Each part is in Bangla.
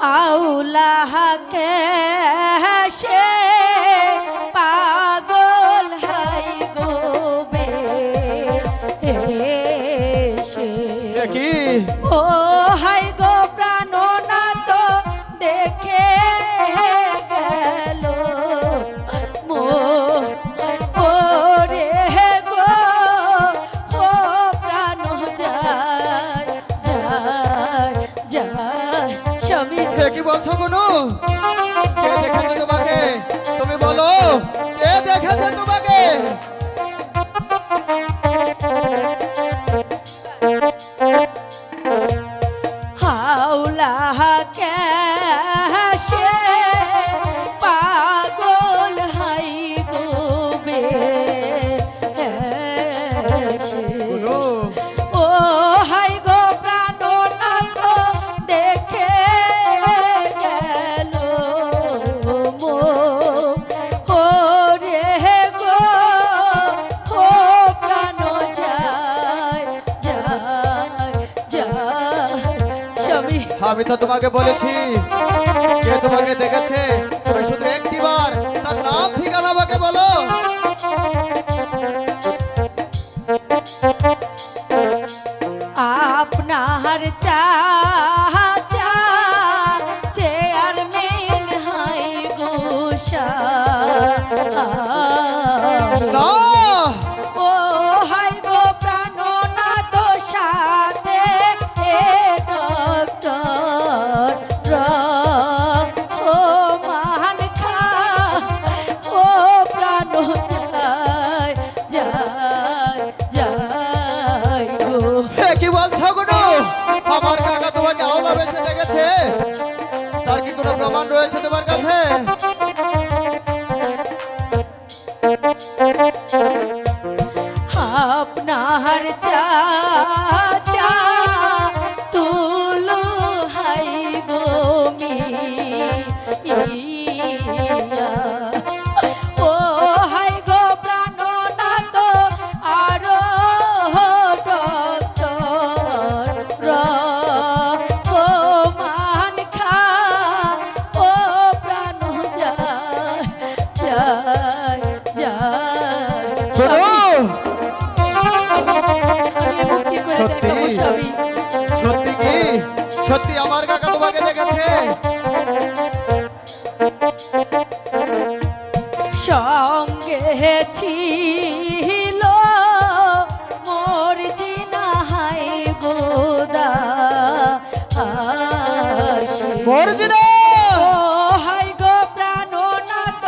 আউলাহাকে সে পাগল হাই গোবে সে কি ও হাই গো প্রাণনাথ দেখে গেল মো ওরে গো ও প্রাণ যায় যায় যায় স্বামী কি বলছো গুনু? কে দেখেছে তোমাকে? তুমি বলো, কে দেখেছে তোমাকে? হাওলাহাকে সে পাগল হাই গোবে গুনু, ও হাই গো প্রাণনাথ দেখে গেল মো ওরে গো ও প্রাণ যায় যায় যায় স্বামী আমি তো তোমাকে বলেছি, কে তোমাকে দেখেছে? তুমি শুধু একটিবার তার নাম ঠিকানা আমাকে বলো। আপনার চাচা চেয়ারম্যান হাই গোসা না, ও হাই গো প্রাণনাথ সাথে এ ডক্টর ও মান খা ও প্রাণ যায় যায় যায় গো কি বলছো গুনু? আমার কাকা তোমাকে আওলা বেশে দেখেছে, তার কি কোনো প্রমাণ রয়েছে তোমার কাছে? আপনার চাচা তুলো হাই গোমি ও হাই গো প্রাণনাথ আরো ডক্টর ও মান খা ও প্রাণ যায় যায় যায় গুনু, সত্যি সত্যি কি? সত্যি আমার কাকা তোমাকে দেখেছে? সঙ্গে ছিল মোর জিনা হাই গোদা মর্জিনা, ও হাই গো প্রাণনাথ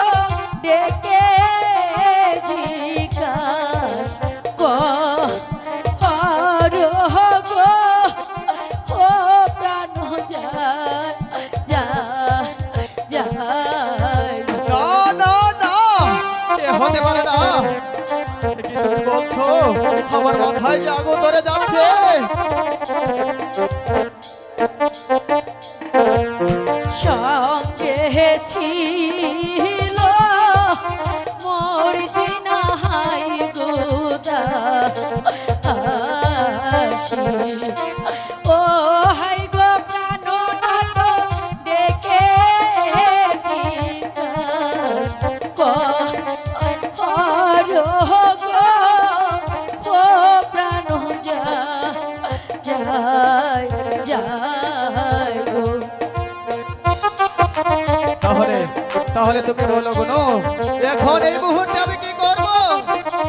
ডেকে জিজ্ঞাস কর গো ও প্রাণ যায় যায় যায় না না না, এ হতে পারে না। এ কি তুমি বলছো? আমার মাথায় যে আগুন ধরে যাচ্ছে। সঙ্গে ছিল মোর জিনা হাই গোদা ও হাই গো প্রাণনাথ ডেকে জিজ্ঞাস কর গো ও প্রাণ যায় যায় গো তাহলে তাহলে তুমি বলো গুনু, এখন এই মুহূর্তে আমি কি করব?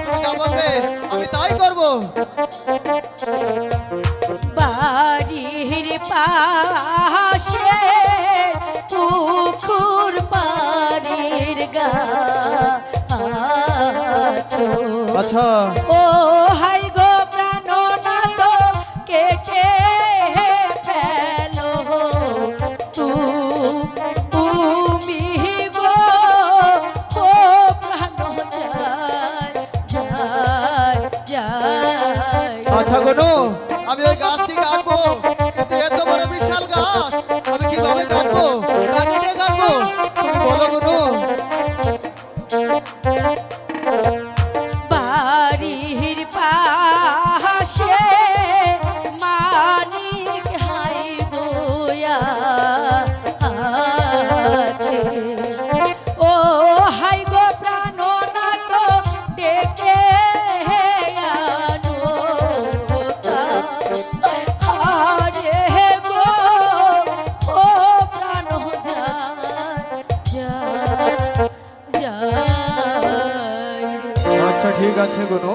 তুমি যা বলবে আমি তাই করব। বাড়ির পাশে পুকুর বাড়ির গাছ আচ্ছা, ও হাই গো প্রাণনাথ কেটে ফেলো তুমি গো ও প্রাণ যায় যায় যায় আচ্ছা গুনু, আমি ওই গাছটি কাটবো, কিন্তু এত বড় বিশাল গাছ আমি কিভাবে কাটবো? কাটি দিয়ে কাটবো? তুমি বলো গুনু। বাড়ির আচ্ছা ঠিক আছে গুরু